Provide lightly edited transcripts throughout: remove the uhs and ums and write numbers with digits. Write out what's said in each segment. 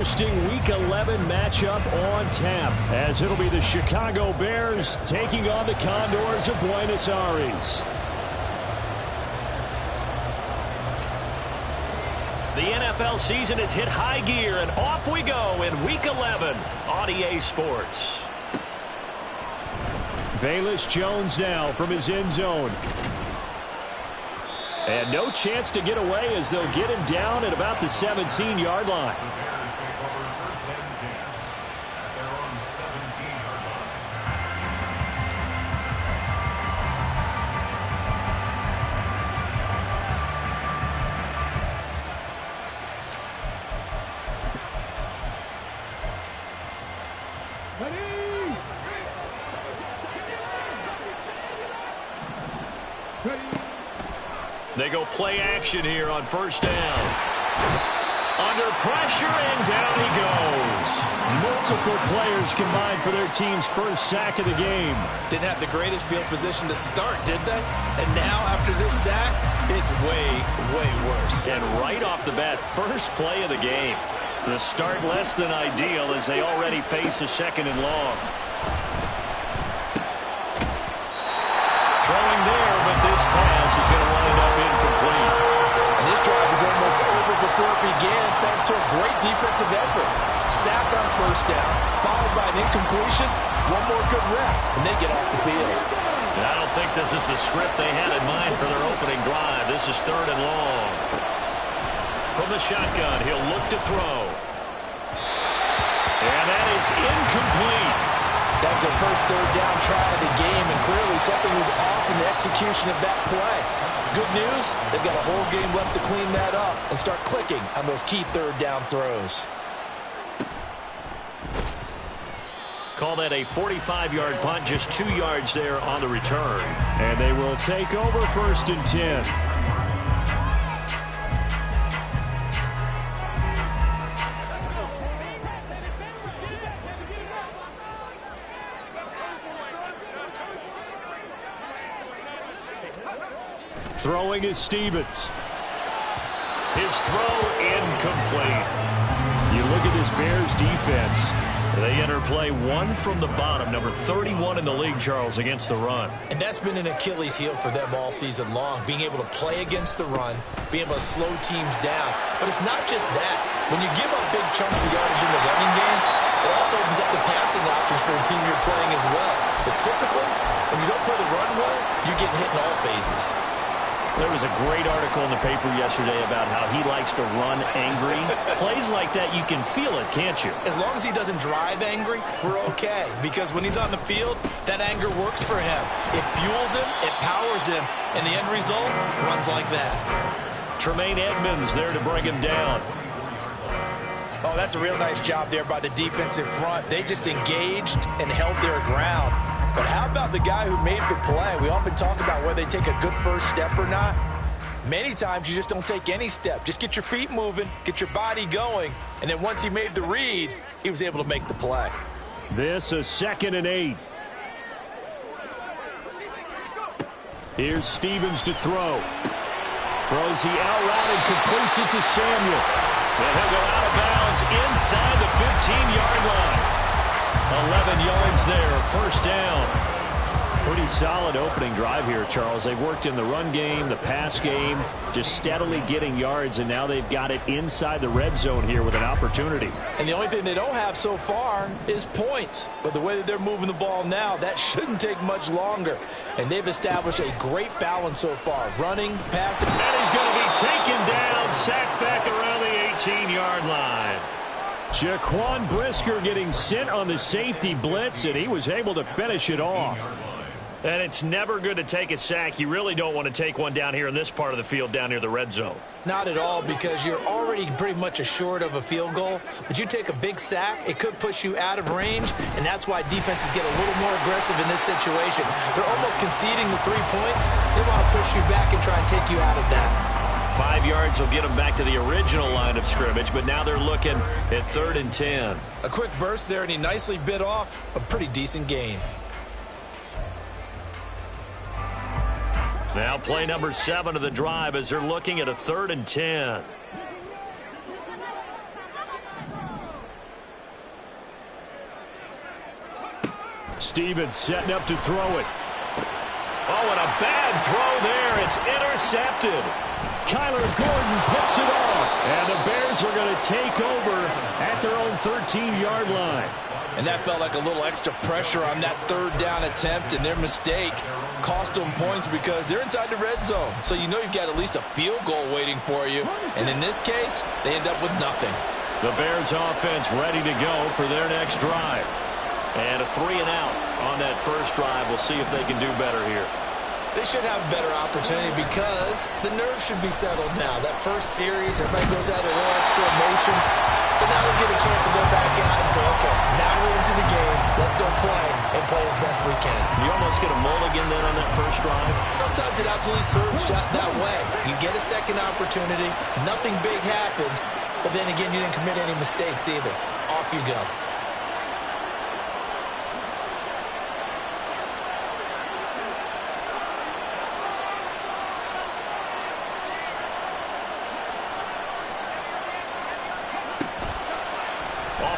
Interesting Week 11 matchup on tap, as it'll be the Chicago Bears taking on the Condors of Buenos Aires. The NFL season has hit high gear, and off we go in Week 11 on EA Sports. Velus Jones now from his end zone. And no chance to get away as they'll get him down at about the 17-yard line. They go play action here on first down. Under pressure, and down he goes. Multiple players combined for their team's first sack of the game. Didn't have the greatest field position to start, did they? And now, after this sack, it's way, way worse. And right off the bat, first play of the game. The start less than ideal as they already face a second and long. Throwing there, but this pass is going to wind up incomplete. And this drive is almost over before it began thanks to a great defensive effort. Sacked on first down, followed by an incompletion, one more good rep, and they get off the field. And I don't think this is the script they had in mind for their opening drive. This is third and long. From the shotgun, he'll look to throw. And that is incomplete. That was their first third down try of the game, and clearly something was off in the execution of that play. Good news, they've got a whole game left to clean that up and start clicking on those key third down throws. Call that a 45-yard punt, just 2 yards there on the return. And they will take over first and 10. Throwing is Stevens. His throw incomplete. You look at this Bears defense. They enter play one from the bottom, number 31 in the league, Charles, against the run. And that's been an Achilles heel for them all season long, being able to play against the run, being able to slow teams down. But it's not just that. When you give up big chunks of yardage in the running game, it also opens up the passing options for the team you're playing as well. So typically, when you don't play the run well, you're getting hit in all phases. There was a great article in the paper yesterday about how he likes to run angry. Plays like that, you can feel it, can't you? As long as he doesn't drive angry, we're okay. Because when he's on the field, that anger works for him. It fuels him, it powers him, and the end result runs like that. Tremaine Edmonds there to bring him down. Oh, that's a real nice job there by the defensive front. They just engaged and held their ground. But how about the guy who made the play? We often talk about whether they take a good first step or not. Many times you just don't take any step. Just get your feet moving, get your body going, and then once he made the read, he was able to make the play. This is 2nd and 8. Here's Stevens to throw. Throws the out route and completes it to Samuel. And he'll go out of bounds inside the 15-yard line. 11 yards there, first down. Pretty solid opening drive here, Charles. They've worked in the run game, the pass game, just steadily getting yards, and now they've got it inside the red zone here with an opportunity. And the only thing they don't have so far is points. But the way that they're moving the ball now, that shouldn't take much longer. And they've established a great balance so far, running, passing. And he's going to be taken down, sacked back around the 18-yard line. Jaquan Brisker getting sent on the safety blitz, and he was able to finish it off. And it's never good to take a sack. You really don't want to take one down here in this part of the field, down near the red zone. Not at all, because you're already pretty much assured of a field goal. But you take a big sack, it could push you out of range, and that's why defenses get a little more aggressive in this situation. They're almost conceding the 3 points. They want to push you back and try and take you out of that. 5 yards will get them back to the original line of scrimmage, but now they're looking at 3rd and 10. A quick burst there, and he nicely bit off a pretty decent gain. Now play number 7 of the drive as they're looking at a 3rd and 10. Stevens setting up to throw it. Oh, and a bad throw there. It's intercepted. Kyler Gordon picks it off. And the Bears are going to take over at their own 13-yard line. And that felt like a little extra pressure on that third down attempt, and their mistake cost them points because they're inside the red zone. So you know you've got at least a field goal waiting for you. And in this case, they end up with nothing. The Bears offense ready to go for their next drive. And a 3-and-out on that first drive. We'll see if they can do better here. They should have a better opportunity because the nerves should be settled now. That first series, everybody goes out a little extra emotion. So now they'll get a chance to go back out and say, okay, now we're into the game. Let's go play and play as best we can. You almost get a mulligan then on that first drive? Sometimes it absolutely serves that way. You get a second opportunity. Nothing big happened. But then again, you didn't commit any mistakes either. Off you go.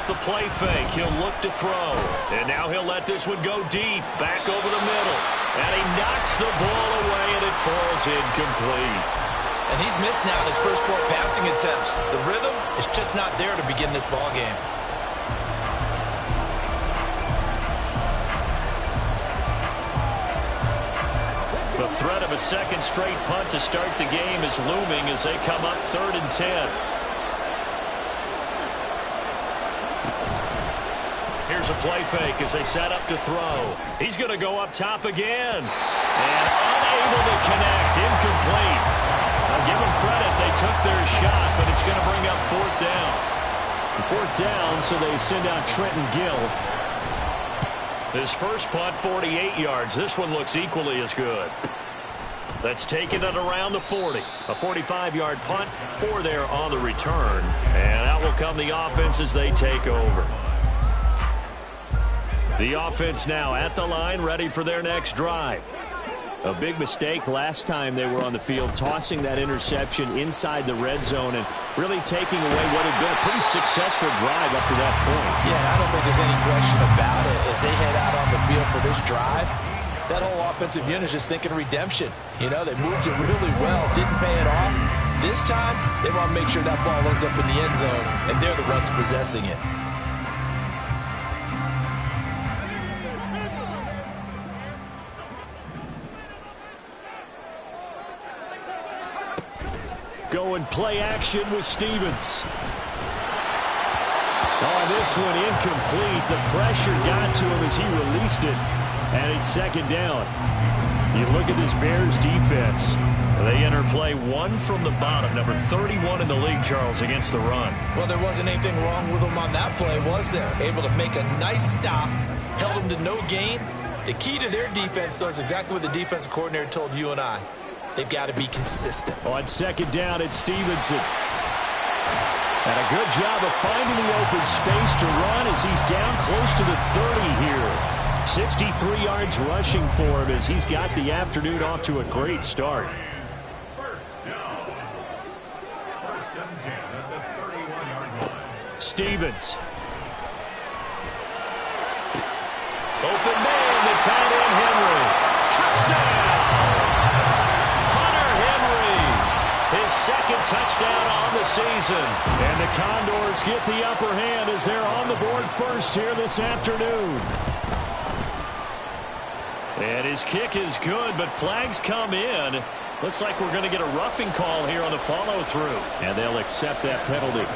The play fake. He'll look to throw. And now he'll let this one go deep. Back over the middle. And he knocks the ball away, and it falls incomplete. And he's missed now in his first 4 passing attempts. The rhythm is just not there to begin this ball game. The threat of a second straight punt to start the game is looming as they come up 3rd and 10. Here's a play fake as they set up to throw. He's going to go up top again. And unable to connect. Incomplete. I'll give them credit. They took their shot, but it's going to bring up 4th down. 4th down, so they send out Trenton Gill. His first punt, 48 yards. This one looks equally as good. That's taken it around the 40. A 45-yard punt, 4 there on the return. And out will come the offense as they take over. The offense now at the line, ready for their next drive. A big mistake last time they were on the field, tossing that interception inside the red zone and really taking away what had been a pretty successful drive up to that point. Yeah, I don't think there's any question about it. As they head out on the field for this drive, that whole offensive unit is just thinking redemption. You know, they moved it really well, didn't pay it off. This time, they want to make sure that ball ends up in the end zone, and they're the ones possessing it. Go and play action with Stevens. Oh, this one incomplete. The pressure got to him as he released it. And it's 2nd down. You look at this Bears defense. They enter play 1 from the bottom, number 31 in the league, Charles, against the run. Well, there wasn't anything wrong with them on that play, was there? Able to make a nice stop, held them to no gain. The key to their defense, though, is exactly what the defensive coordinator told you and I. They've got to be consistent. On 2nd down, it's Stevenson. And a good job of finding the open space to run as he's down close to the 30 here. 63 yards rushing for him as he's got the afternoon off to a great start. Stevens. Open man, the tight end Henry. Touchdown! His 2nd touchdown on the season. And the Condors get the upper hand as they're on the board first here this afternoon. And his kick is good, but flags come in. Looks like we're going to get a roughing call here on the follow-through. And they'll accept that penalty.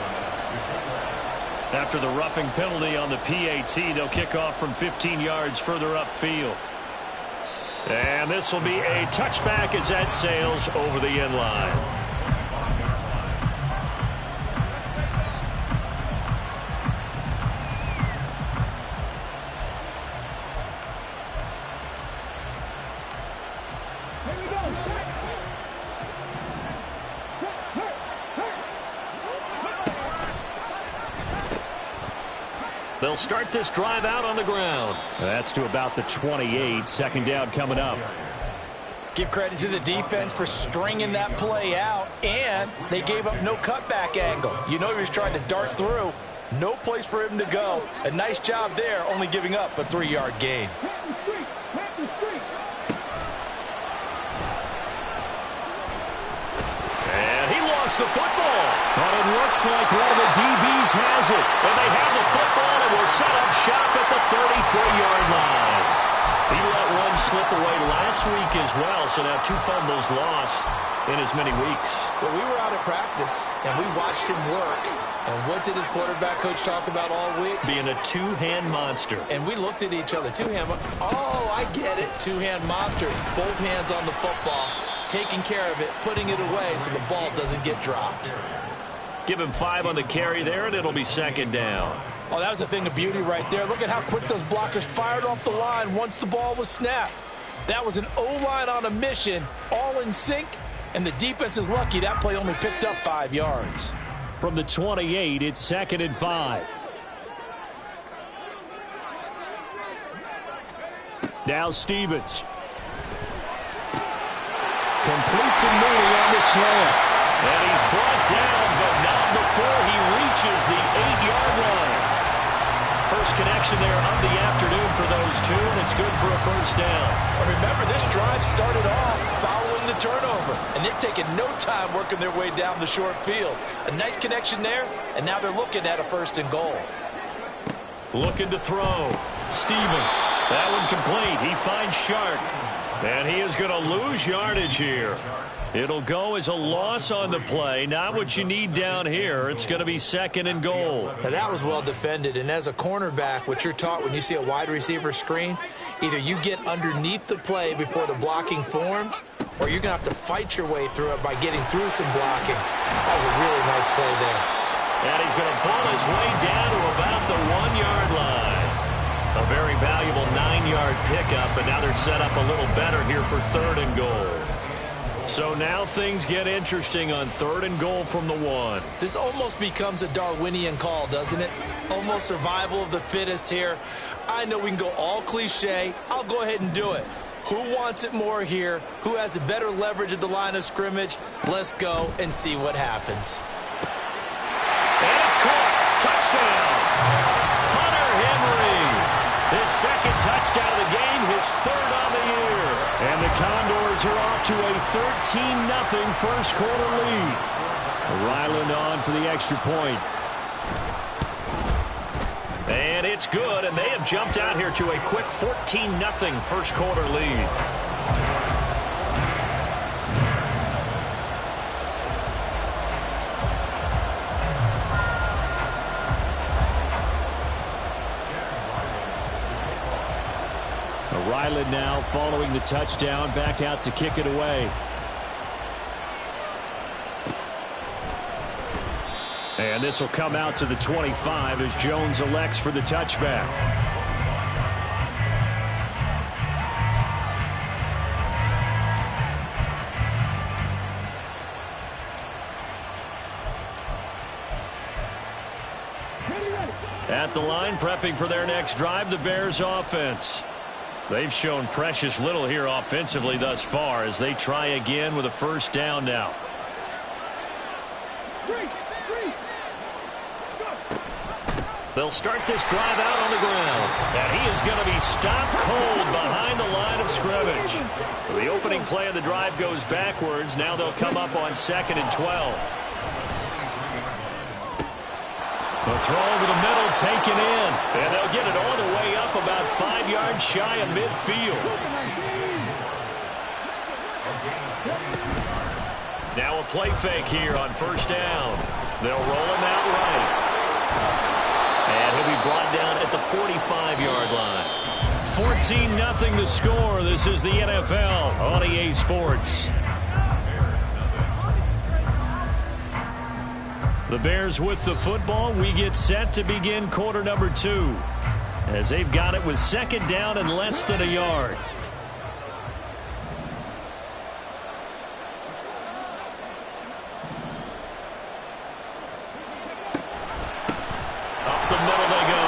After the roughing penalty on the PAT, they'll kick off from 15 yards further upfield. And this will be a touchback as that sails over the end line. They'll start this drive out on the ground. That's to about the 28. 2nd down coming up. Give credit to the defense for stringing that play out, and they gave up no cutback angle. You know he was trying to dart through. No place for him to go. A nice job there, only giving up a 3-yard gain. And he lost the football. But it looks like one of the DBs has it. And they have the football and will set up shop at the 33-yard line. He let one slip away last week as well, so now 2 fumbles lost in as many weeks. Well, we were out at practice, and we watched him work. And what did his quarterback coach talk about all week? Being a two-hand monster. And we looked at each other. Two-hand. Oh, I get it. Two-hand monster. Both hands on the football, taking care of it, putting it away so the ball doesn't get dropped. Give him 5 on the carry there, and it'll be 2nd down. Oh, that was a thing of beauty right there. Look at how quick those blockers fired off the line once the ball was snapped. That was an O-line on a mission, all in sync, and the defense is lucky that play only picked up 5 yards. From the 28, it's 2nd and 5. Now Stevens. Complete to Mooney on the slant. And he's brought down, but not before he reaches the 8-yard line. First connection there of the afternoon for those two, and it's good for a first down. And remember, this drive started off following the turnover, and they've taken no time working their way down the short field. A nice connection there, and now they're looking at a 1st and goal. Looking to throw. Stevens. That one complete. He finds Sharp. And he is going to lose yardage here. It'll go as a loss on the play. Not what you need down here. It's going to be 2nd and goal. Now, that was well defended. And as a cornerback, what you're taught when you see a wide receiver screen, either you get underneath the play before the blocking forms, or you're going to have to fight your way through it by getting through some blocking. That was a really nice play there. And he's going to pull his way down to about the 1-yard line. A very valuable 9-yard pickup, but now they're set up a little better here for 3rd and goal. So now things get interesting on 3rd and goal from the 1. This almost becomes a Darwinian call, doesn't it? Almost survival of the fittest here. I know we can go all cliche. I'll go ahead and do it. Who wants it more here? Who has a better leverage at the line of scrimmage? Let's go and see what happens. And it's caught. Touchdown. Hunter Henry. His 2nd touchdown of the game, his 3rd on the year. And the Condors are off to a 13-0 first quarter lead. Ryland on for the extra point. And it's good, and they have jumped out here to a quick 14-0 first quarter lead. Ryland now following the touchdown, back out to kick it away. And this will come out to the 25 as Jones elects for the touchback. At the line, prepping for their next drive, the Bears offense. They've shown precious little here offensively thus far as they try again with a 1st down now. They'll start this drive out on the ground. And he is going to be stopped cold behind the line of scrimmage. So the opening play of the drive goes backwards. Now they'll come up on 2nd and 12. The throw over the middle taken in. And they'll get it all the way up about 5 yards shy of midfield. Now a play fake here on 1st down. They'll roll him out right. And he'll be brought down at the 45-yard line. 14-0 the score. This is the NFL on EA Sports. The Bears with the football. We get set to begin quarter number 2 as they've got it with 2nd down and less than a yard. Up the middle they go.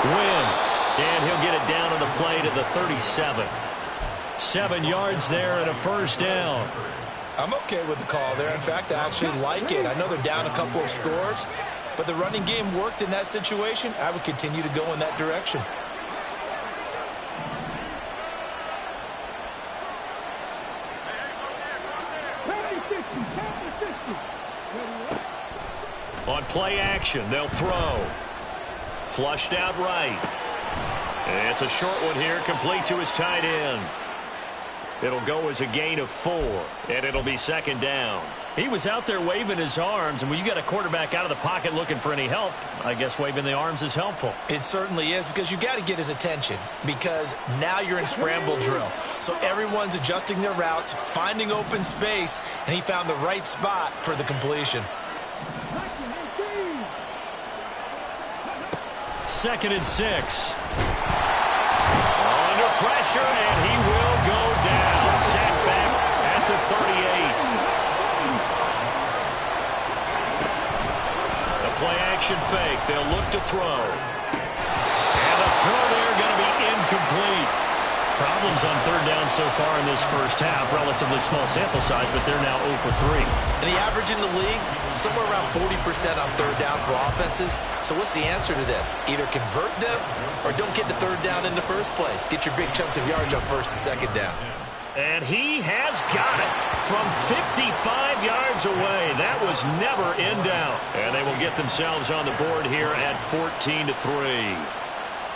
Win. And he'll get it down on the play to the 37. 7 yards there and a 1st down. I'm okay with the call there. In fact, I actually like it. I know they're down a couple of scores, but the running game worked in that situation. I would continue to go in that direction. On play action, they'll throw. Flushed out right. And it's a short one here, complete to his tight end. It'll go as a gain of 4, and it'll be second down. He was out there waving his arms, and when you got a quarterback out of the pocket looking for any help, I guess waving the arms is helpful. It certainly is, because you got to get his attention, because now you're in scramble drill. So everyone's adjusting their routes, finding open space, and he found the right spot for the completion. 2nd and 6. Under pressure, and he will go down. Sacked back at the 38. The play-action fake. They'll look to throw. And the throw there going to be incomplete. Problems on 3rd down so far in this first half. Relatively small sample size, but they're now 0 for 3. And the average in the league, somewhere around 40% on 3rd down for offenses. So what's the answer to this? Either convert them or don't get to 3rd down in the first place. Get your big chunks of yards on 1st and 2nd down. And he has got it from 55 yards away. That was never in doubt. And they will get themselves on the board here at 14-3.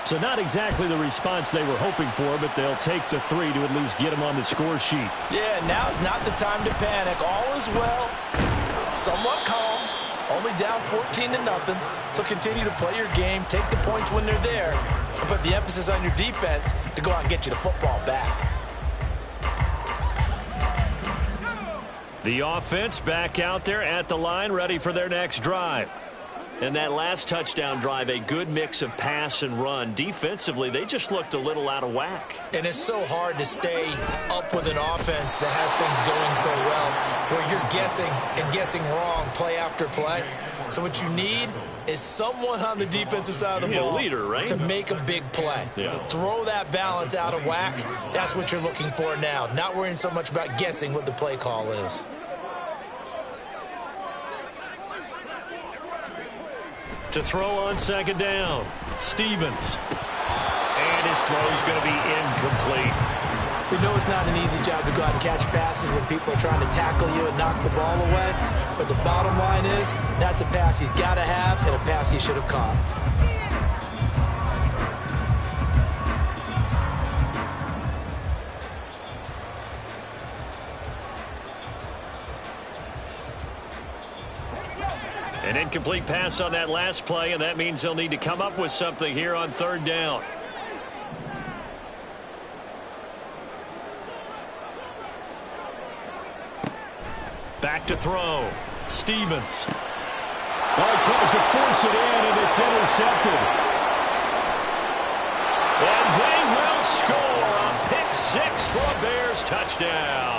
So not exactly the response they were hoping for, but they'll take the 3 to at least get them on the score sheet. Yeah, now is not the time to panic. All is well. Somewhat calm. Only down 14-0. So continue to play your game. Take the points when they're there. And put the emphasis on your defense to go out and get you the football back. The offense back out there at the line, ready for their next drive. And that last touchdown drive, a good mix of pass and run. Defensively, they just looked a little out of whack. And it's so hard to stay up with an offense that has things going so well, where you're guessing and guessing wrong play after play. So what you need is someone on the defensive side of the ball, leader, right? to make a big play. Yeah. Throw that balance out of whack. That's what you're looking for now. Not worrying so much about guessing what the play call is. To throw on 2nd down, Stevens. And his throw is going to be incomplete. We know it's not an easy job to go out and catch passes when people are trying to tackle you and knock the ball away. But the bottom line is, that's a pass he's got to have and a pass he should have caught. An incomplete pass on that last play, and that means they'll need to come up with something here on 3rd down. Back to throw. Stevens. Well, he tries to force it in, and it's intercepted. And they will score a pick 6 for a Bears touchdown.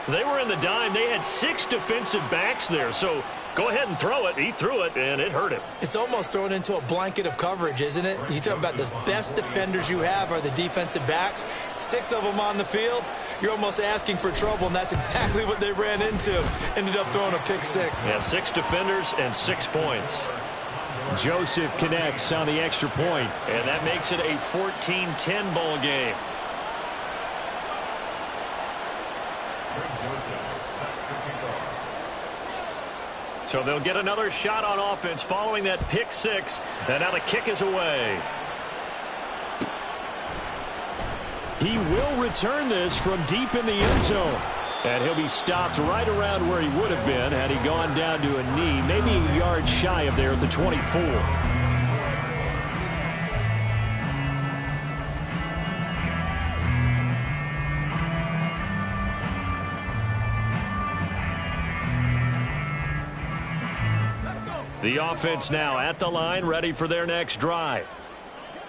They were in the dime. They had 6 defensive backs there, so go ahead and throw it. He threw it, and it hurt him. It's almost thrown into a blanket of coverage, isn't it? You talk about the best defenders you have are the defensive backs. 6 of them on the field. You're almost asking for trouble, and that's exactly what they ran into. Ended up throwing a pick 6. Yeah, 6 defenders and 6 points. Joseph connects on the extra point. And that makes it a 14-10 ball game. So they'll get another shot on offense following that pick 6. And now the kick is away. He will return this from deep in the end zone. And he'll be stopped right around where he would have been had he gone down to a knee, maybe a yard shy of there at the 24. The offense now at the line, ready for their next drive.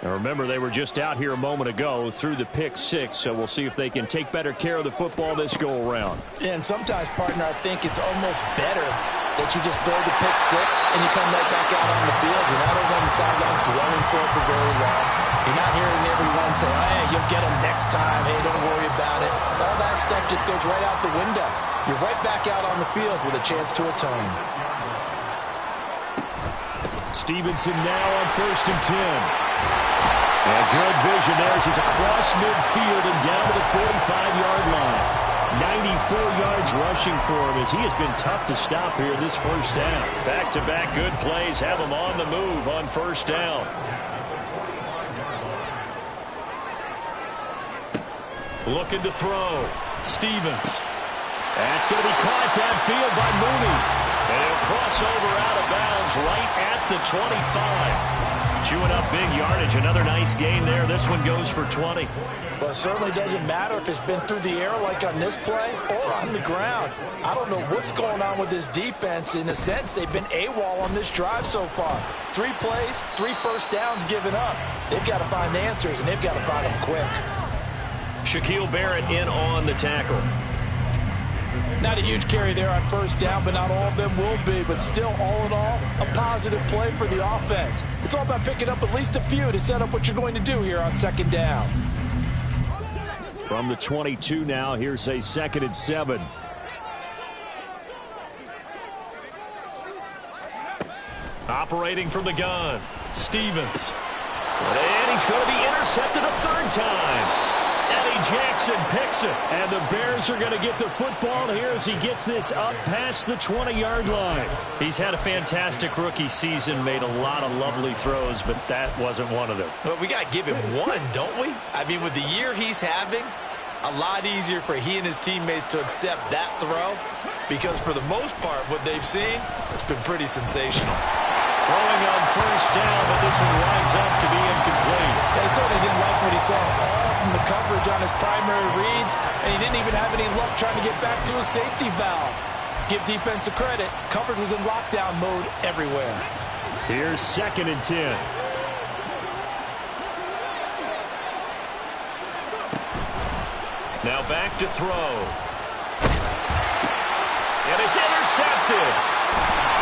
And remember, they were just out here a moment ago through the pick 6, so we'll see if they can take better care of the football this go-around. Yeah, and sometimes, partner, I think it's almost better that you just throw the pick 6 and you come right back out on the field. You're not over on the sidelines dwelling for it for very long. You're not hearing everyone say, oh, hey, you'll get them next time. Hey, don't worry about it. All that stuff just goes right out the window. You're right back out on the field with a chance to atone. Stevenson now on 1st and 10. And good vision there as he's across midfield and down to the 45-yard line. 94 yards rushing for him as he has been tough to stop here this first down. Back-to-back good plays have him on the move on 1st down. Looking to throw. Stevens. That's going to be caught downfield by Mooney. And he'll cross over out of bounds right at the 25. Chewing up big yardage. Another nice gain there. This one goes for 20. Well, it certainly doesn't matter if it's been through the air like on this play or on the ground. I don't know what's going on with this defense. In a sense, they've been AWOL on this drive so far. 3 plays, 3 first downs given up. They've got to find the answers, and they've got to find them quick. Shaquille Barrett in on the tackle. Not a huge carry there on 1st down, but not all of them will be. But still, all in all, a positive play for the offense. It's all about picking up at least a few to set up what you're going to do here on 2nd down. From the 22 now, here's a 2nd and 7. Operating from the gun, Stevens. And he's going to be intercepted a 3rd time. Eddie Jackson picks it. And the Bears are going to get the football here as he gets this up past the 20-yard line. He's had a fantastic rookie season, made a lot of lovely throws, but that wasn't one of them. Well, we got to give him one, don't we? I mean, with the year he's having, a lot easier for he and his teammates to accept that throw because for the most part, what they've seen, it's been pretty sensational. Throwing on 1st down, but this one winds up to be incomplete. He certainly didn't like what he saw all from the coverage on his primary reads, and he didn't even have any luck trying to get back to his safety valve. Give defense a credit. Coverage was in lockdown mode everywhere. Here's 2nd and 10. Now back to throw. And it's intercepted.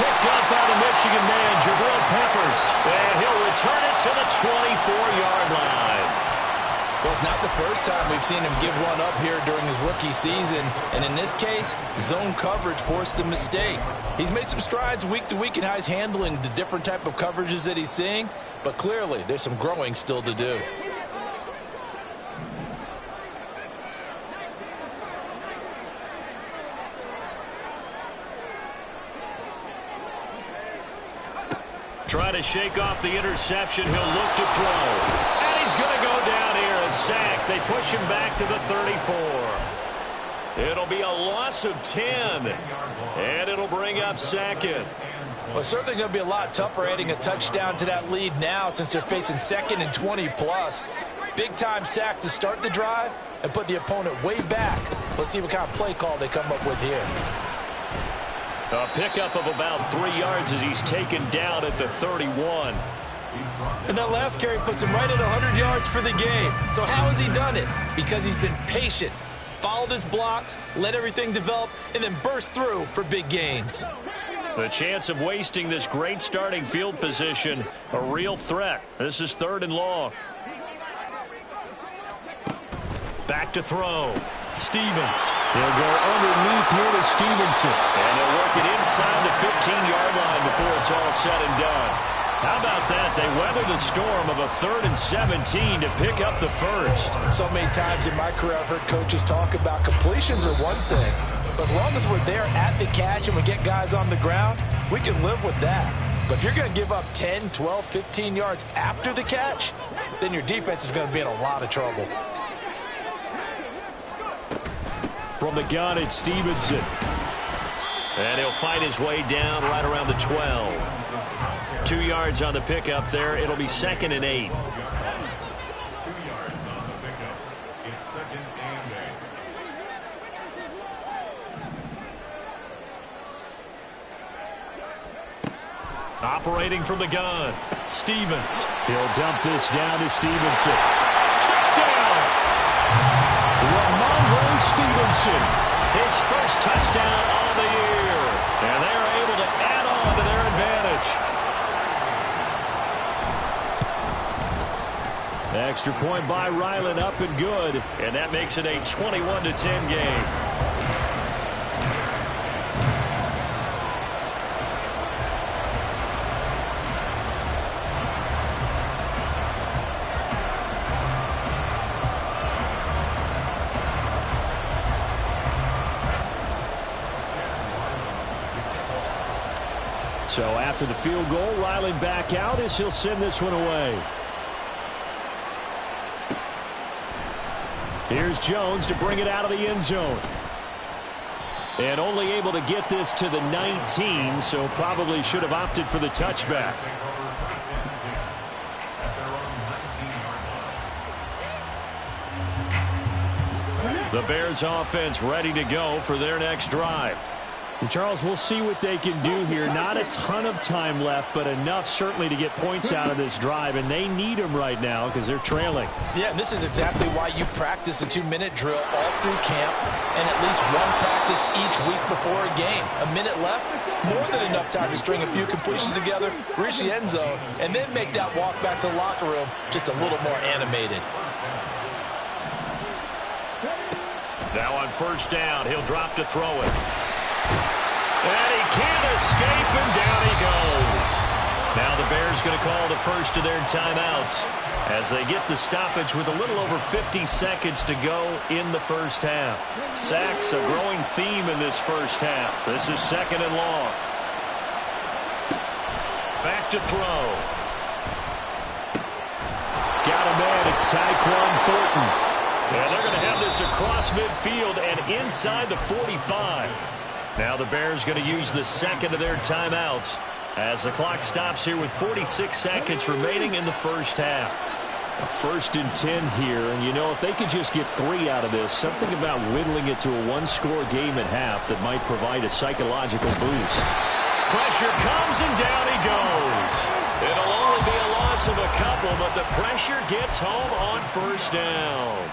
Picked up by the Michigan man, Jabril Peppers. And he'll return it to the 24-yard line. Well, it's not the first time we've seen him give one up here during his rookie season. And in this case, zone coverage forced the mistake. He's made some strides week to week in how he's handling the different type of coverages that he's seeing. But clearly, there's some growing still to do. Try to shake off the interception. He'll look to throw. And he's going to go down here. A sack. They push him back to the 34. It'll be a loss of 10. And it'll bring up 2nd. Well, it's certainly going to be a lot tougher adding a touchdown to that lead now since they're facing 2nd and 20+. Big-time sack to start the drive and put the opponent way back. Let's see what kind of play call they come up with here. A pickup of about 3 yards as he's taken down at the 31. And that last carry puts him right at 100 yards for the game. So how has he done it? Because he's been patient, followed his blocks, let everything develop, and then burst through for big gains. The chance of wasting this great starting field position, a real threat. This is 3rd and long. Back to throw. Stevens. He'll go underneath here to Stevenson. And he'll work it inside the 15-yard line before it's all said and done. How about that? They weather the storm of a 3rd and 17 to pick up the first. So many times in my career I've heard coaches talk about completions are one thing. But as long as we're there at the catch and we get guys on the ground, we can live with that. But if you're going to give up 10, 12, 15 yards after the catch, then your defense is going to be in a lot of trouble. From the gun, it's Stevenson. And he'll fight his way down right around the 12. 2 yards on the pickup there. It'll be 2nd and 8. 2 yards on the pickup. It's 2nd and 8. Operating from the gun. Stevens. He'll dump this down to Stevenson. Touchdown! Ramondre Stevenson. His first touchdown of the year. And they're able to add on to their advantage. Extra point by Ryland, up and good. And that makes it a 21-10 game. So after the field goal, Riley back out as he'll send this one away. Here's Jones to bring it out of the end zone. And only able to get this to the 19, so probably should have opted for the touchback. The Bears offense ready to go for their next drive. And Charles, we'll see what they can do here. Not a ton of time left, but enough certainly to get points out of this drive, and they need them right now because they're trailing. Yeah, and this is exactly why you practice a 2-minute drill all through camp and at least one practice each week before a game. A minute left, more than enough time to string a few completions together, reach the end zone, and then make that walk back to the locker room just a little more animated. Now on first down, he'll drop to throw it. And he can't escape, and down he goes. Now the Bears going to call the first of their timeouts as they get the stoppage with a little over 50 seconds to go in the first half. Sacks, a growing theme in this first half. This is second and long. Back to throw. Got a man. It's Tyquan Thornton. And they're going to have this across midfield and inside the 45. Now the Bears going to use the second of their timeouts as the clock stops here with 46 seconds remaining in the first half. A 1st and 10 here, and you know, if they could just get 3 out of this, something about whittling it to a one-score game at half that might provide a psychological boost. Pressure comes, and down he goes. It'll only be a loss of a couple, but the pressure gets home on first down.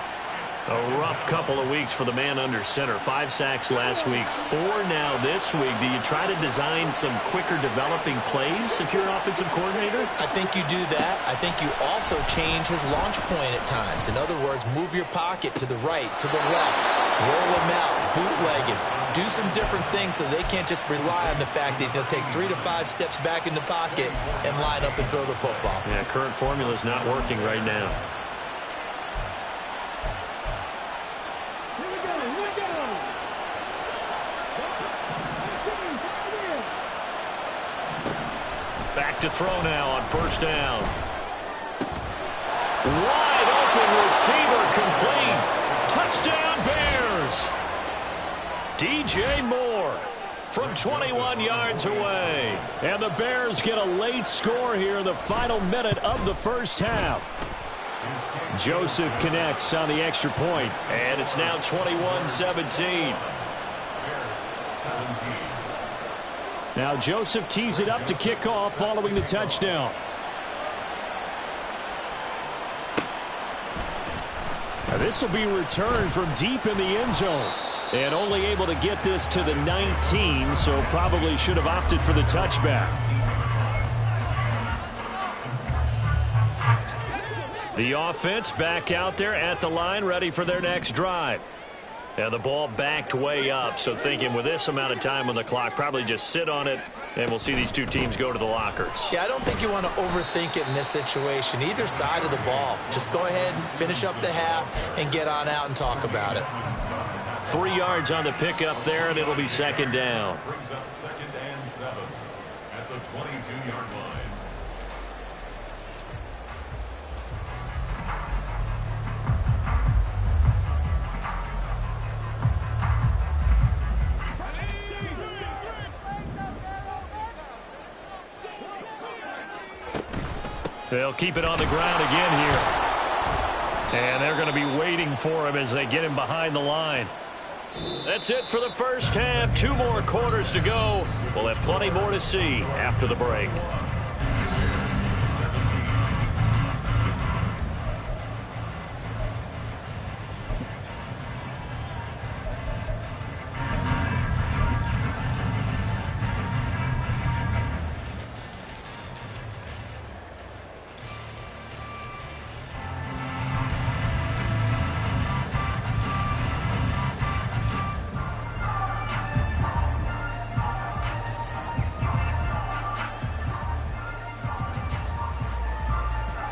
A rough couple of weeks for the man under center. 5 sacks last week, 4 now this week. Do you try to design some quicker developing plays if you're an offensive coordinator? I think you do that. I think you also change his launch point at times. In other words, move your pocket to the right, to the left, roll him out, bootleg him. Do some different things so they can't just rely on the fact that he's going to take 3 to 5 steps back in the pocket and line up and throw the football. Yeah, current formula is not working right now. Back to throw now on first down. Wide open receiver complete. Touchdown Bears. DJ Moore from 21 yards away. And the Bears get a late score here in the final minute of the first half. Joseph connects on the extra point, and it's now 21-17. Now Joseph tees it up to kick off following the touchdown. Now this will be returned from deep in the end zone. And only able to get this to the 19, so probably should have opted for the touchback. The offense back out there at the line, ready for their next drive. And the ball backed way up, so thinking with this amount of time on the clock, probably just sit on it, and we'll see these two teams go to the lockers. Yeah, I don't think you want to overthink it in this situation. Either side of the ball. Just go ahead, finish up the half, and get on out and talk about it. 3 yards on the pickup there, and it'll be second down. Brings up 2nd and 7 at the 22-yard line. They'll keep it on the ground again here. And they're going to be waiting for him as they get him behind the line. That's it for the first half. 2 more quarters to go. We'll have plenty more to see after the break.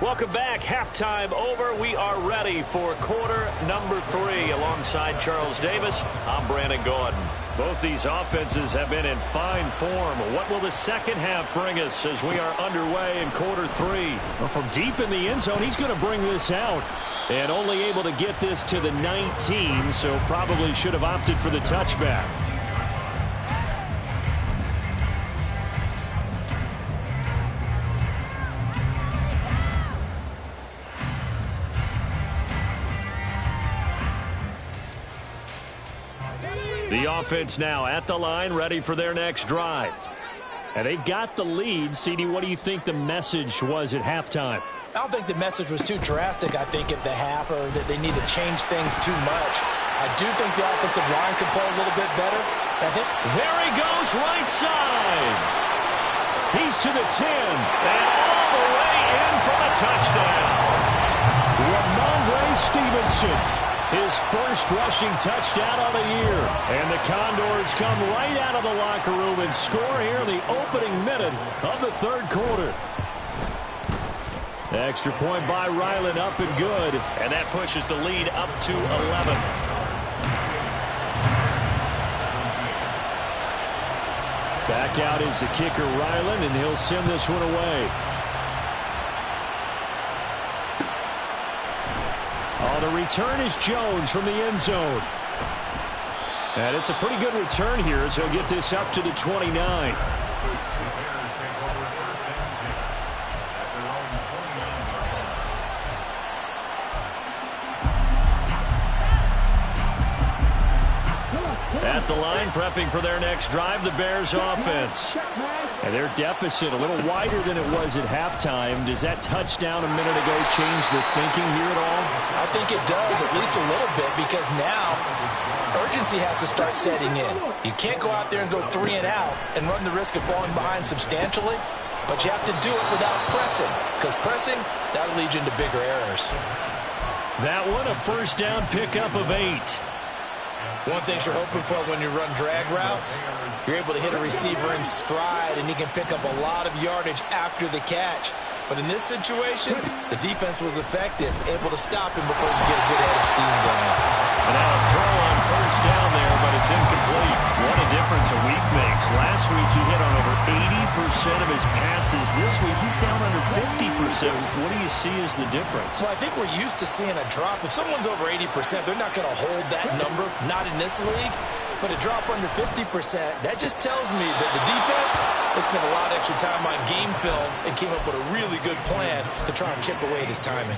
Welcome back. Halftime over. We are ready for quarter number 3. Alongside Charles Davis, I'm Brandon Gordon. Both these offenses have been in fine form. What will the second half bring us as we are underway in quarter three? Well, from deep in the end zone, he's going to bring this out. And only able to get this to the 19, so probably should have opted for the touchback. The offense now at the line, ready for their next drive. And they've got the lead. CD, what do you think the message was at halftime? I don't think the message was too drastic, I think, at the half, or that they need to change things too much. I do think the offensive line can play a little bit better. There he goes, right side. He's to the 10, and all the way in for a touchdown. Ramondre Stevenson, his first rushing touchdown of the year. And the Condors come right out of the locker room and score here in the opening minute of the third quarter. Extra point by Ryland, up and good. And that pushes the lead up to 11. Back out is the kicker, Ryland, and he'll send this one away. Oh, the return is Jones from the end zone. And it's a pretty good return here as he'll get this up to the 29. At the line, prepping for their next drive, the Bears offense. And their deficit a little wider than it was at halftime. Does that touchdown a minute ago change the thinking here at all? I think it does, at least a little bit, because now urgency has to start setting in. You can't go out there and go 3 and out and run the risk of falling behind substantially, but you have to do it without pressing, because pressing, that'll lead you into bigger errors. That one, a first down pickup of 8. One thing you're hoping for when you run drag routes, you're able to hit a receiver in stride, and he can pick up a lot of yardage after the catch. But in this situation, the defense was effective, able to stop him before you get a good head of steam going. And now a throw on first down there, but it's incomplete. What a difference a week makes. Last week he hit on over 80% of his passes. This week he's down under 50%. What do you see as the difference? Well, I think we're used to seeing a drop. If someone's over 80%, they're not going to hold that number, not in this league. But a drop under 50%, that just tells me that the defense has spent a lot of extra time on game films and came up with a really good plan to try and chip away at his timing.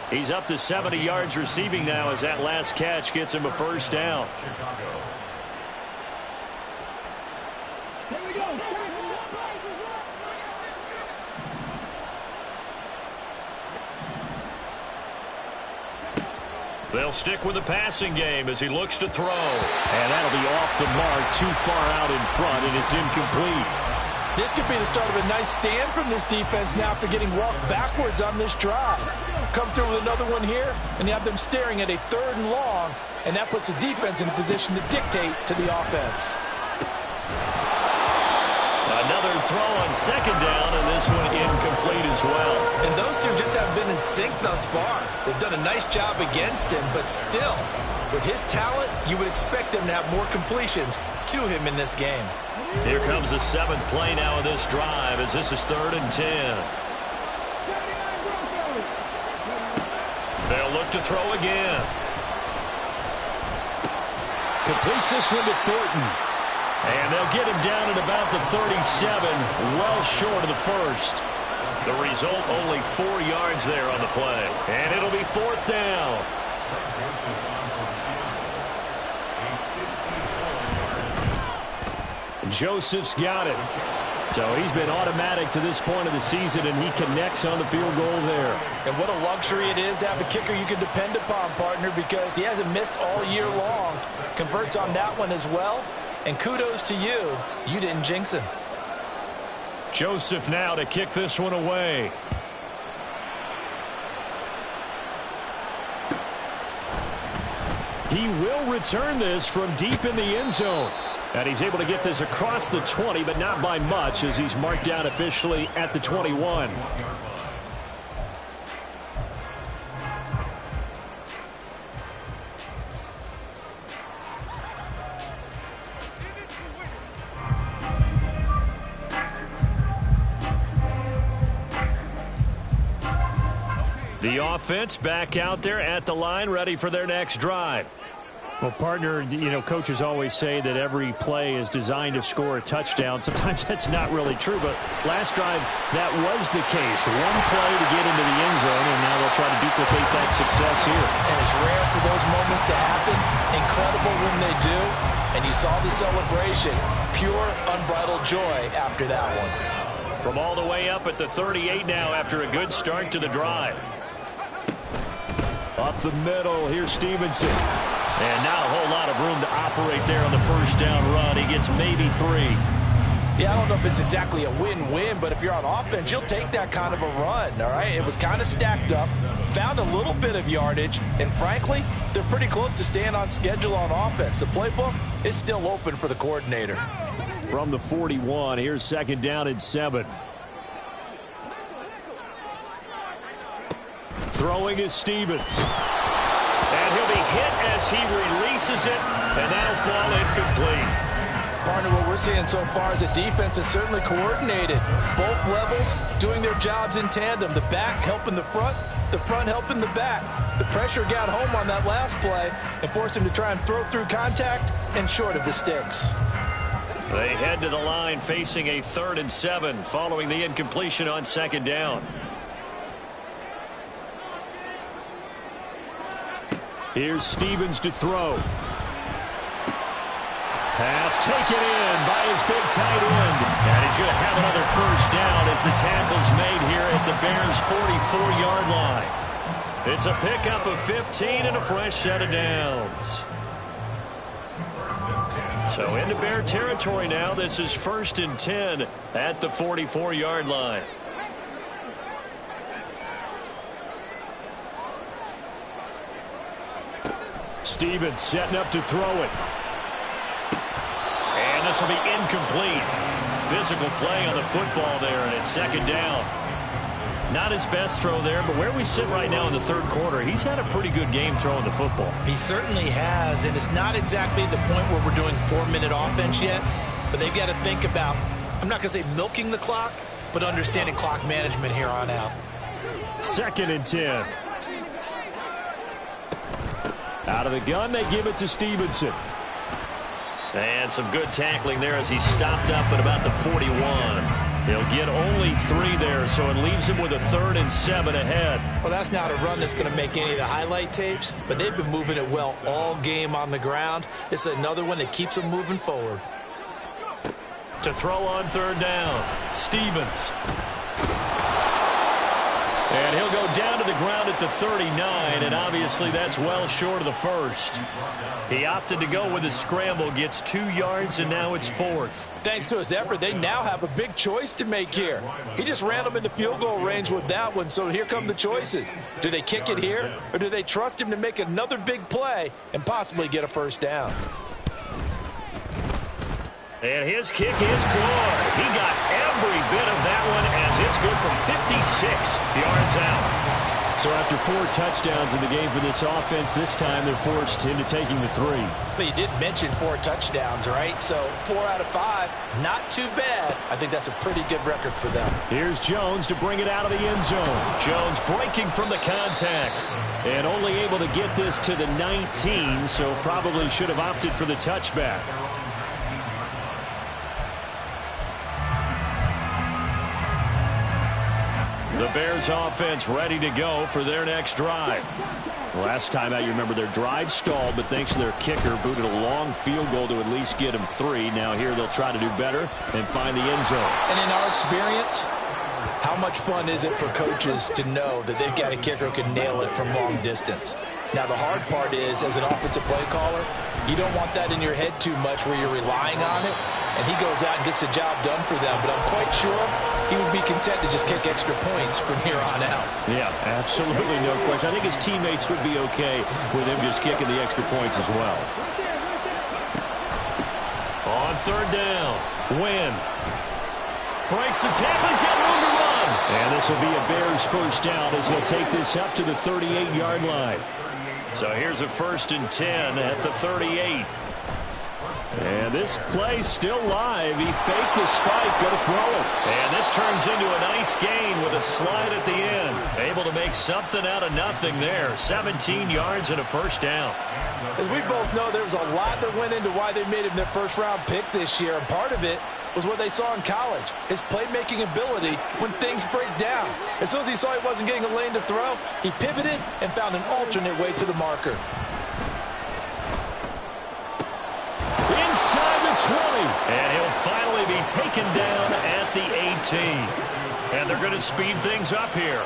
He's up to 70 yards receiving now as that last catch gets him a first down. They'll stick with the passing game as he looks to throw. And that'll be off the mark, too far out in front, and it's incomplete. This could be the start of a nice stand from this defense now after getting walked backwards on this drive. Come through with another one here, and you have them staring at a 3rd and long, and that puts the defense in a position to dictate to the offense. Another throw on second down, and this one incomplete as well. And those two just haven't been in sync thus far. They've done a nice job against him, but still, with his talent, you would expect them to have more completions to him in this game. Here comes the 7th play now of this drive as this is 3rd and 10. They'll look to throw again. Completes this one to Thornton. And they'll get him down at about the 37, well short of the first. The result, only 4 yards there on the play. And it'll be 4th down. Joseph's got it. So he's been automatic to this point of the season, and he connects on the field goal there. And what a luxury it is to have a kicker you can depend upon, partner, because he hasn't missed all year long. Converts on that one as well. And kudos to you. You didn't jinx him. Joseph now to kick this one away. He will return this from deep in the end zone. And he's able to get this across the 20, but not by much as he's marked down officially at the 21. The offense back out there at the line, ready for their next drive. Well, partner, you know, coaches always say that every play is designed to score a touchdown. Sometimes that's not really true, but last drive, that was the case. One play to get into the end zone, and now they'll try to duplicate that success here. And it's rare for those moments to happen. Incredible when they do. And you saw the celebration. Pure, unbridled joy after that one. From all the way up at the 38 now after a good start to the drive. Up the middle, here's Stevenson. And not a whole lot of room to operate there on the first down run. He gets maybe 3. Yeah, I don't know if it's exactly a win-win, but if you're on offense, you'll take that kind of a run, all right? It was kind of stacked up, found a little bit of yardage, and frankly, they're pretty close to staying on schedule on offense. The playbook is still open for the coordinator. From the 41, here's second down and 7. Throwing is Stevens. And he'll be hit as he releases it, and that'll fall incomplete. Partner, what we're seeing so far is a defense is certainly coordinated. Both levels doing their jobs in tandem. The back helping the front helping the back. The pressure got home on that last play and forced him to try and throw through contact and short of the sticks. They head to the line facing a 3rd and 7 following the incompletion on second down. Here's Stevens to throw. Pass taken in by his big tight end. And he's going to have another first down as the tackle's made here at the Bears' 44-yard line. It's a pickup of 15 and a fresh set of downs. So into Bear territory now. This is 1st and 10 at the 44-yard line. Stevens setting up to throw it. And this will be incomplete. Physical play on the football there, and it's second down. Not his best throw there, but where we sit right now in the 3rd quarter, he's had a pretty good game throwing the football. He certainly has, and it's not exactly the point where we're doing 4-minute offense yet, but they've got to think about, I'm not going to say milking the clock, but understanding clock management here on out. 2nd and 10. Out of the gun, they give it to Stevenson. And some good tackling there as he stopped up at about the 41. He'll get only 3 there, so it leaves him with a 3rd and 7 ahead. Well, that's not a run that's going to make any of the highlight tapes, but they've been moving it well all game on the ground. This is another one that keeps them moving forward. To throw on 3rd down, Stevens. And he'll go down to the ground at the 39, and obviously that's well short of the first. He opted to go with a scramble, gets 2 yards, and now it's 4th. Thanks to his effort, they now have a big choice to make here. He just ran them into field goal range with that one, so here come the choices. Do they kick it here, or do they trust him to make another big play and possibly get a first down? And his kick is good. He got every bit of that one as it's good from 56 yards out. So after 4 touchdowns in the game for this offense, this time they're forced into taking the 3. But you did mention 4 touchdowns, right? So 4 out of 5, not too bad. I think that's a pretty good record for them. Here's Jones to bring it out of the end zone. Jones breaking from the contact and only able to get this to the 19, so probably should have opted for the touchback. The Bears offense ready to go for their next drive. Last time out, you remember their drive stalled, but thanks to their kicker, booted a long field goal to at least get them 3. Now here they'll try to do better and find the end zone. And in our experience, how much fun is it for coaches to know that they've got a kicker who can nail it from long distance? Now, the hard part is, as an offensive play caller, you don't want that in your head too much where you're relying on it, and he goes out and gets the job done for them. But I'm quite sure he would be content to just kick extra points from here on out. Yeah, absolutely no question. I think his teammates would be okay with him just kicking the extra points as well. On 3rd down, Wynn breaks the tackle. He's got room to run. And this will be a Bears first down as he'll take this up to the 38-yard line. So here's a 1st and 10 at the 38. And this play still live. He faked the spike, going to throw it. And this turns into a nice gain with a slide at the end. Able to make something out of nothing there. 17 yards and a first down. As we both know, there was a lot that went into why they made him their first-round pick this year. And part of it was what they saw in college, his playmaking ability when things break down. As soon as he saw he wasn't getting a lane to throw, he pivoted and found an alternate way to the marker. Inside the 20. And he'll finally be taken down at the 18. And they're going to speed things up here.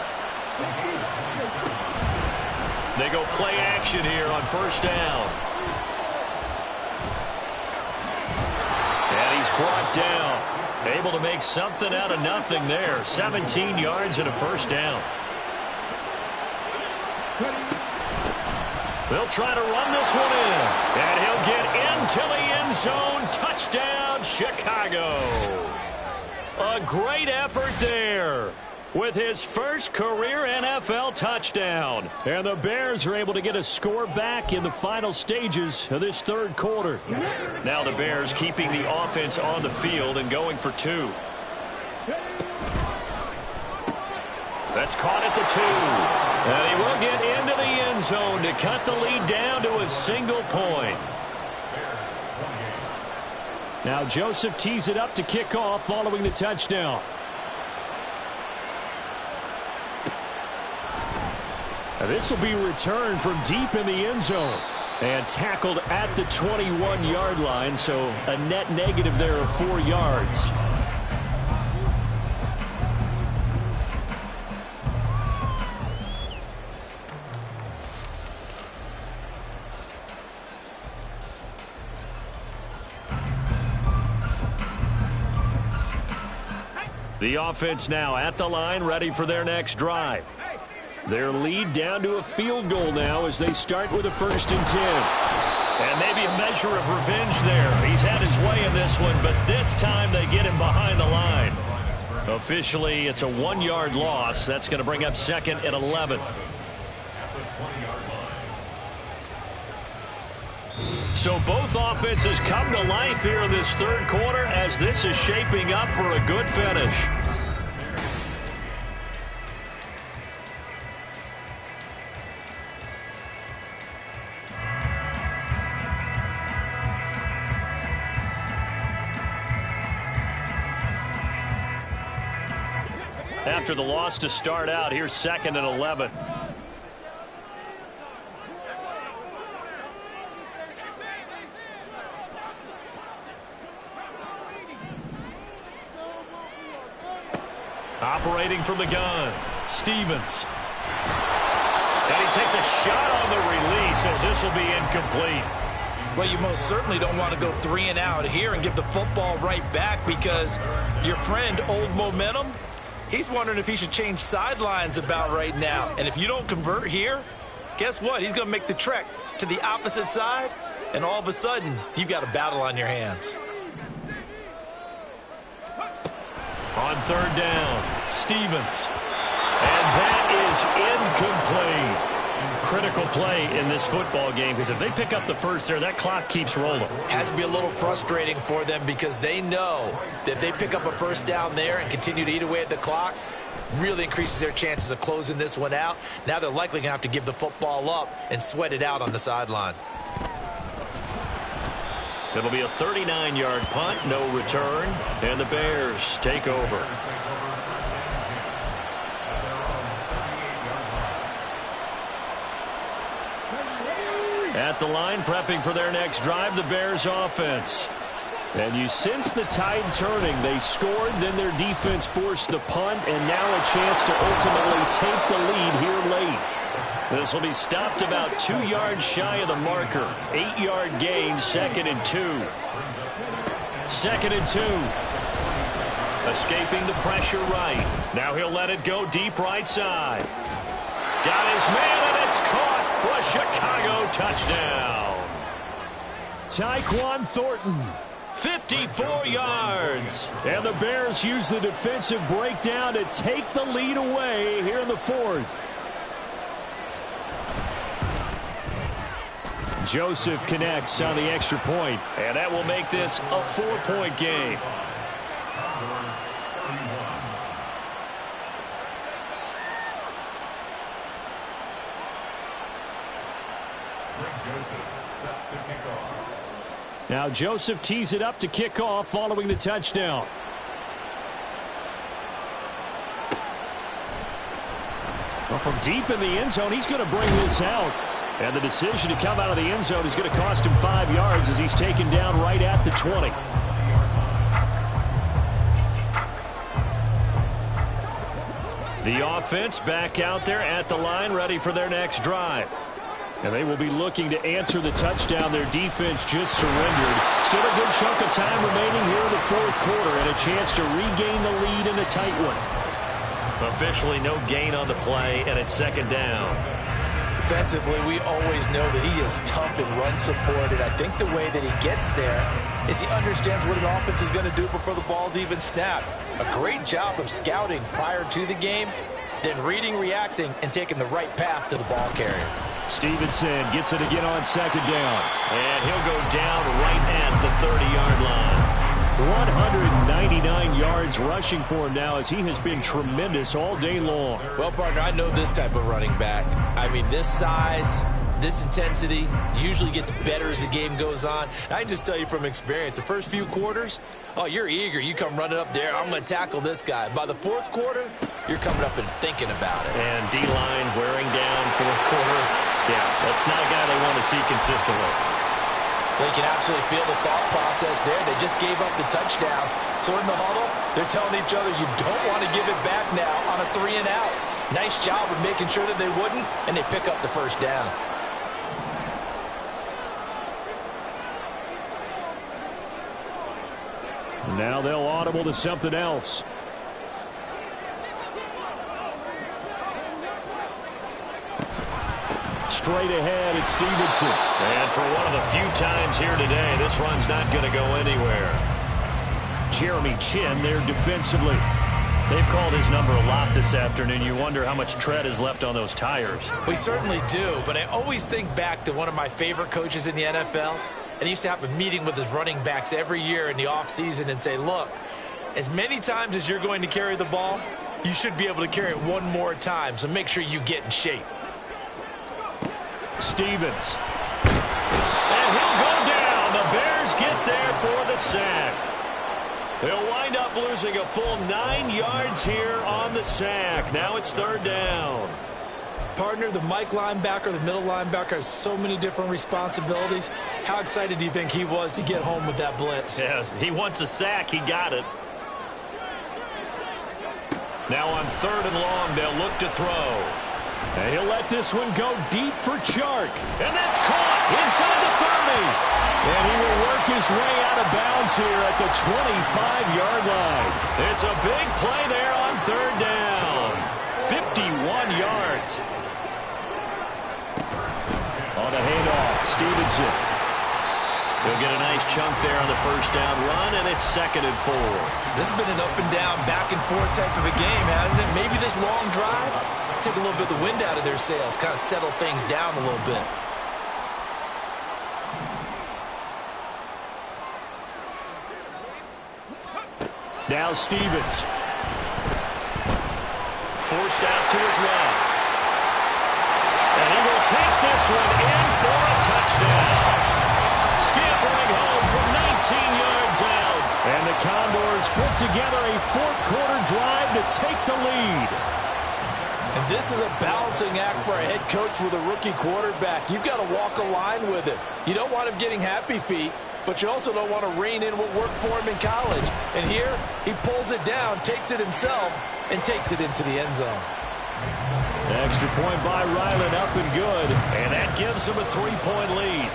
They go play action here on first down. And he's brought down. Able to make something out of nothing there. 17 yards and a first down. They'll try to run this one in. And he'll get into the end zone. Touchdown, Chicago. A great effort there with his first career NFL touchdown. And the Bears are able to get a score back in the final stages of this third quarter. Now the Bears keeping the offense on the field and going for two. That's caught at the 2. And he will get into the end zone to cut the lead down to a single point. Now Joseph tees it up to kick off following the touchdown. And this will be returned from deep in the end zone. And tackled at the 21-yard line, so a net negative there of 4 yards. The offense now at the line, ready for their next drive. Their lead down to a field goal now as they start with a 1st and 10. And maybe a measure of revenge there. He's had his way in this one, but this time they get him behind the line. Officially, it's a 1-yard loss. That's going to bring up 2nd and 11. So both offenses come to life here in this third quarter as this is shaping up for a good finish. After the loss to start out, here's 2nd and 11. Operating from the gun, Stevens. And he takes a shot on the release as this will be incomplete. Well, you most certainly don't want to go 3 and out here and give the football right back because your friend, Old Momentum, he's wondering if he should change sidelines about right now. And if you don't convert here, guess what? He's going to make the trek to the opposite side, and all of a sudden, you've got a battle on your hands. On 3rd down, Stevens. And that is incomplete. Critical play in this football game because if they pick up the first there, that clock keeps rolling. Has to be a little frustrating for them because they know that if they pick up a first down there and continue to eat away at the clock, really increases their chances of closing this one out. Now they're likely going to have to give the football up and sweat it out on the sideline. It'll be a 39-yard punt, no return, and the Bears take over. At the line, prepping for their next drive, the Bears offense. And you sense the tide turning. They scored, then their defense forced the punt, and now a chance to ultimately take the lead here late. This will be stopped about 2 yards shy of the marker. 8-yard gain, 2nd and 2. 2nd and 2. Escaping the pressure right. Now he'll let it go deep right side. Got his man, and it's caught for a Chicago touchdown. Tyquan Thornton, 54 yards. And the Bears use the defensive breakdown to take the lead away here in the 4th. Joseph connects on the extra point. And that will make this a 4-point game. Condors 31. Greg Joseph set to kick off. Now Joseph tees it up to kick off following the touchdown. Well, from deep in the end zone, he's going to bring this out. And the decision to come out of the end zone is going to cost him 5 yards as he's taken down right at the 20. The offense back out there at the line, ready for their next drive. And they will be looking to answer the touchdown their defense just surrendered. Still a good chunk of time remaining here in the fourth quarter and a chance to regain the lead in a tight one. Officially no gain on the play, and it's second down. Defensively, we always know that he is tough in run support, and I think the way that he gets there is he understands what an offense is going to do before the ball's even snapped. A great job of scouting prior to the game, then reading, reacting, and taking the right path to the ball carrier. Stevenson gets it again on second down. And he'll go down right at the 30-yard line. 199 yards rushing for him now as he has been tremendous all day long. Well, partner, I know this type of running back. I mean, this size, this intensity usually gets better as the game goes on. I can just tell you from experience, the first few quarters, oh, you're eager. You come running up there, I'm going to tackle this guy. By the fourth quarter, you're coming up and thinking about it. And D-line wearing down fourth quarter. Yeah, that's not a guy they want to see consistently. They can absolutely feel the thought process there. They just gave up the touchdown. So in the huddle, they're telling each other, you don't want to give it back now on a 3-and-out. Nice job of making sure that they wouldn't, and they pick up the first down. Now they'll audible to something else. Straight ahead, it's Stevenson. And for one of the few times here today, this run's not going to go anywhere. Jeremy Chin there defensively. They've called his number a lot this afternoon. You wonder how much tread is left on those tires. We certainly do, but I always think back to one of my favorite coaches in the NFL, and he used to have a meeting with his running backs every year in the offseason and say, look, as many times as you're going to carry the ball, you should be able to carry it one more time, so make sure you get in shape. Stevens. And he'll go down. The Bears get there for the sack. They'll wind up losing a full 9 yards here on the sack. Now it's third down. Partner, the Mike linebacker, the middle linebacker has so many different responsibilities. How excited do you think he was to get home with that blitz? Yeah, he wants a sack. He got it. Now on third and long, they'll look to throw. And he'll let this one go deep for Chark. And that's caught inside the 30. And he will work his way out of bounds here at the 25-yard line. It's a big play there on third down. 51 yards. On a handoff, Stevenson. He'll get a nice chunk there on the first down run, and it's 2nd and 4. This has been an up-and-down, back-and-forth type of a game, hasn't it? Maybe this long drive take a little bit of the wind out of their sails, kind of settle things down a little bit. Now Stevens. Forced out to his left. And he will take this one in for a touchdown. Scampering home from 19 yards out. And the Condors put together a fourth-quarter drive to take the lead. And this is a balancing act for a head coach with a rookie quarterback. You've got to walk a line with him. You don't want him getting happy feet, but you also don't want to rein in what worked for him in college. And here, he pulls it down, takes it himself, and takes it into the end zone. Extra point by Ryland, up and good. And that gives him a 3-point lead.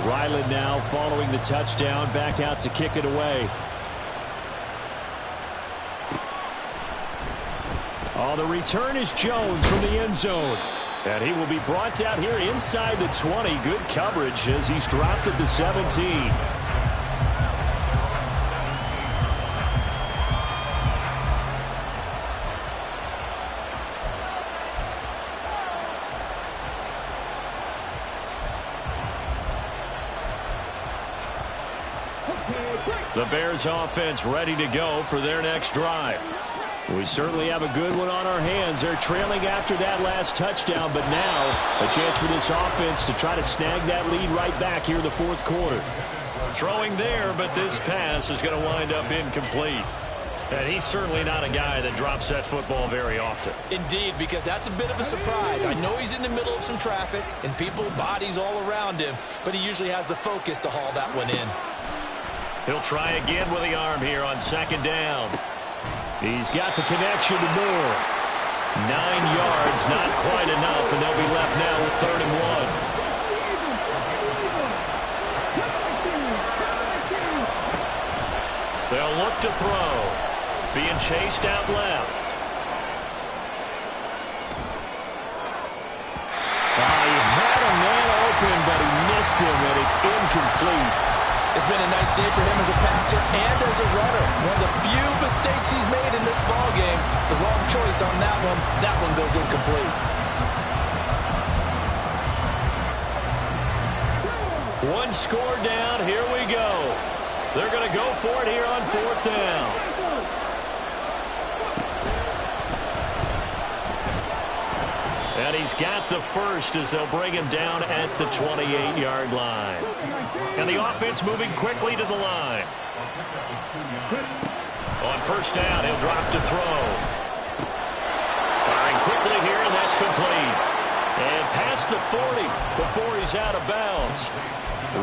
Ryland now following the touchdown, back out to kick it away. Oh, the return is Jones from the end zone. And he will be brought down here inside the 20. Good coverage as he's dropped at the 17. The Bears offense ready to go for their next drive. We certainly have a good one on our hands. They're trailing after that last touchdown, but now a chance for this offense to try to snag that lead right back here in the fourth quarter. Throwing there, but this pass is going to wind up incomplete. And he's certainly not a guy that drops that football very often. Indeed, because that's a bit of a surprise. I know he's in the middle of some traffic and people, bodies all around him, but he usually has the focus to haul that one in. He'll try again with the arm here on second down. He's got the connection to Moore. 9 yards, not quite enough, and they'll be left now with 3rd and 1. They'll look to throw. Being chased out left. He had a man open, but he missed him, and it's incomplete. It's been a nice day for him as a passer and as a runner. One of the few mistakes he's made in this ballgame. The wrong choice on that one. That one goes incomplete. One score down. Here we go. They're going to go for it here on 4th down. And he's got the first as they'll bring him down at the 28-yard line. And the offense moving quickly to the line. On 1st down, he'll drop to throw. Firing quickly here, and that's complete. And past the 40 before he's out of bounds.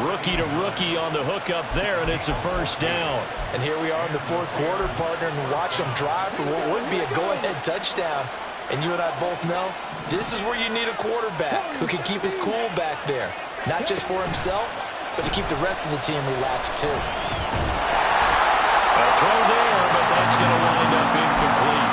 Rookie to rookie on the hook up there, and it's a 1st down. And here we are in the 4th quarter, partner, and watch them drive for what would be a go-ahead touchdown. And you and I both know this is where you need a quarterback who can keep his cool back there. Not just for himself, but to keep the rest of the team relaxed too. A throw there, but that's going to wind up incomplete.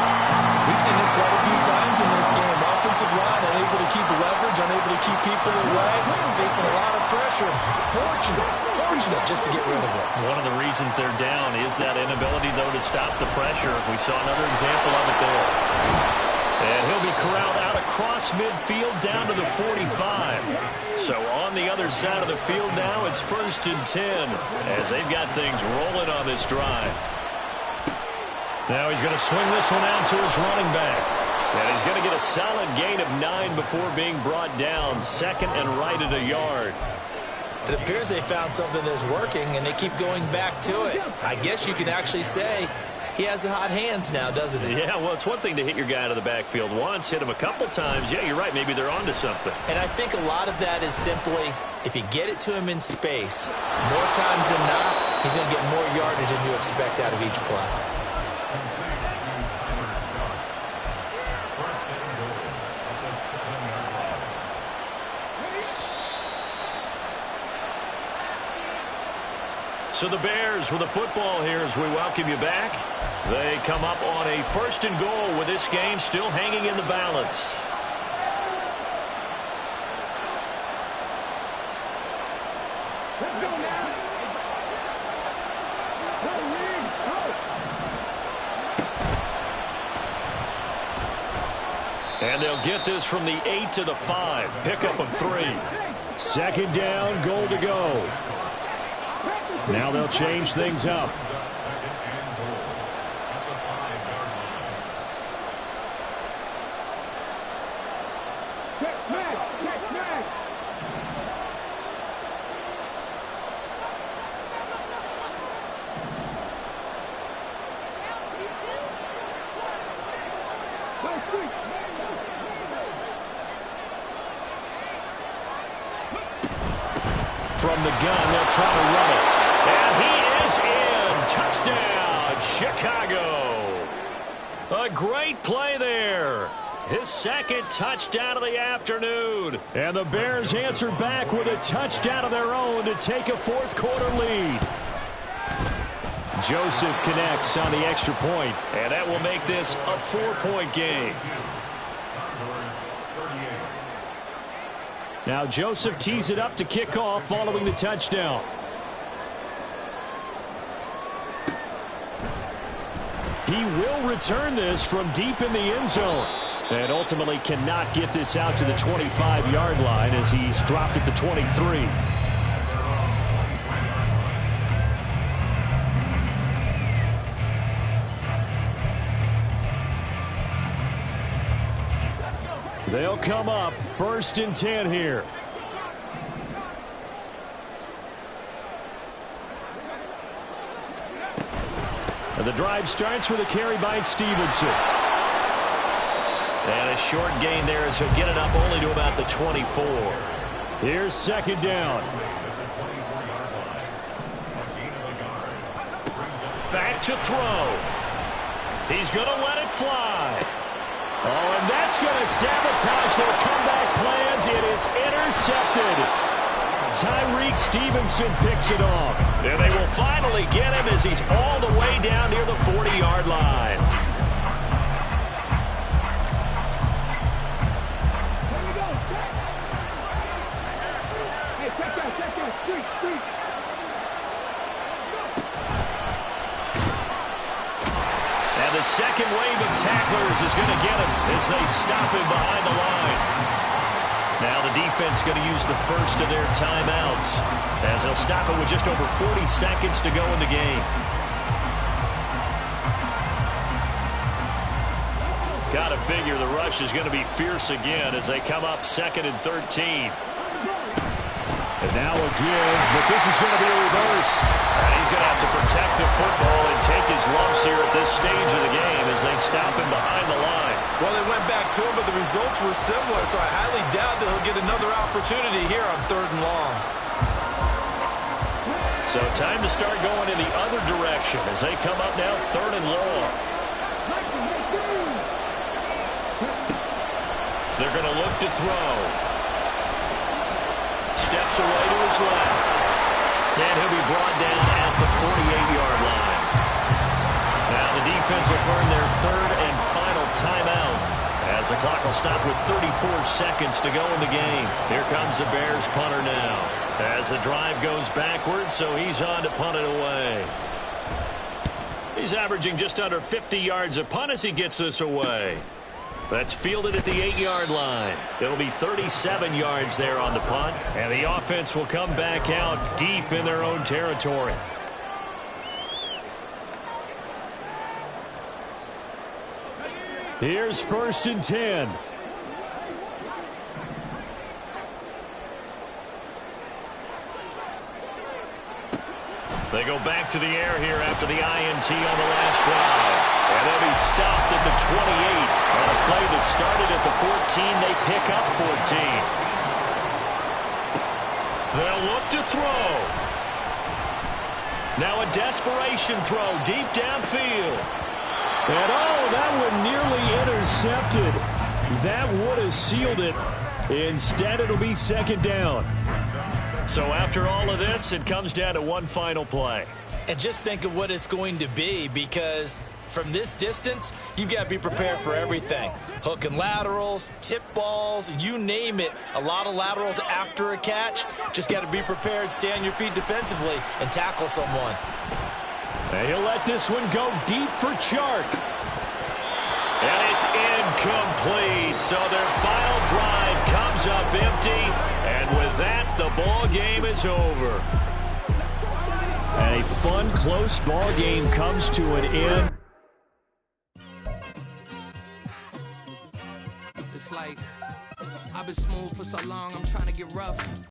We've seen this quite a few times in this game. Offensive line unable to keep leverage, unable to keep people away, facing a lot of pressure. Fortunate just to get rid of it. One of the reasons they're down is that inability, though, to stop the pressure. We saw another example of it there. And he'll be corralled out across midfield down to the 45. So on the other side of the field now, it's 1st and 10 as they've got things rolling on this drive. Now he's going to swing this one out to his running back. And he's going to get a solid gain of 9 before being brought down. 2nd and right at a yard. It appears they found something that's working, and they keep going back to it. I guess you can actually say he has the hot hands now, doesn't he? Yeah, well, it's one thing to hit your guy out of the backfield once, hit him a couple times. Yeah, you're right. Maybe they're onto something. And I think a lot of that is simply if you get it to him in space, more times than not, he's going to get more yardage than you expect out of each play. So the Bears with the football here as we welcome you back. They come up on a 1st and goal with this game still hanging in the balance. Let's go now. And they'll get this from the 8 to the 5. Pickup of 3. 2nd down, goal to go. Now they'll change things up. From the gun, they'll try to run it. And he is in. Touchdown, Chicago. A great play there. His 2nd touchdown of the afternoon. And the Bears answer back with a touchdown of their own to take a 4th quarter lead. Joseph connects on the extra point. And that will make this a 4-point game. Now Joseph tees it up to kick off following the touchdown. He will return this from deep in the end zone. And ultimately cannot get this out to the 25-yard line as he's dropped at the 23. They'll come up 1st and 10 here. And the drive starts with a carry by Stevenson. And a short gain there as he'll get it up only to about the 24. Here's 2nd down. Back to throw. He's going to let it fly. Oh, and that's going to sabotage their comeback plans. It is intercepted. Tyreek Stevenson picks it off. And they will finally get him as he's all the way down near the 40-yard line. Hey, check that, street. And the second wave of tacklers is going to get him as they stop him behind the line. Now the defense going to use the first of their timeouts as they'll stop it with just over 40 seconds to go in the game. Got to figure the rush is going to be fierce again as they come up 2nd and 13. And now a give, but this is going to be a reverse. And he's going to have to protect the football and take his lumps here at this stage of the game as they stop him behind the line. Well, they went back to him, but the results were similar, so I highly doubt that he'll get another opportunity here on 3rd and long. So time to start going in the other direction as they come up now 3rd and long. They're going to look to throw. Steps away to his left. And he'll be brought down at the 48-yard line. Now the defense will burn their 3rd and final timeout as the clock will stop with 34 seconds to go in the game. Here comes the Bears punter now as the drive goes backwards, so he's on to punt it away. He's averaging just under 50 yards a punt as he gets this away. That's fielded at the 8-yard line. It'll be 37 yards there on the punt, and the offense will come back out deep in their own territory. Here's 1st and 10. They go back to the air here after the INT on the last drive. And they'll be stopped at the 28. On a play that started at the 14, they pick up 14. They'll look to throw. Now a desperation throw deep downfield. And oh, that one nearly intercepted. That would have sealed it. Instead, it'll be 2nd down. So after all of this, it comes down to one final play. And just think of what it's going to be, because from this distance, you've got to be prepared for everything. Hook and laterals, tip balls, you name it. A lot of laterals after a catch. Just got to be prepared, stay on your feet defensively, and tackle someone. And he'll let this one go deep for Chark. And it's incomplete. So their final drive comes up empty. And with that, the ball game is over. And a fun, close ball game comes to an end. Just like I've been smooth for so long, I'm trying to get rough.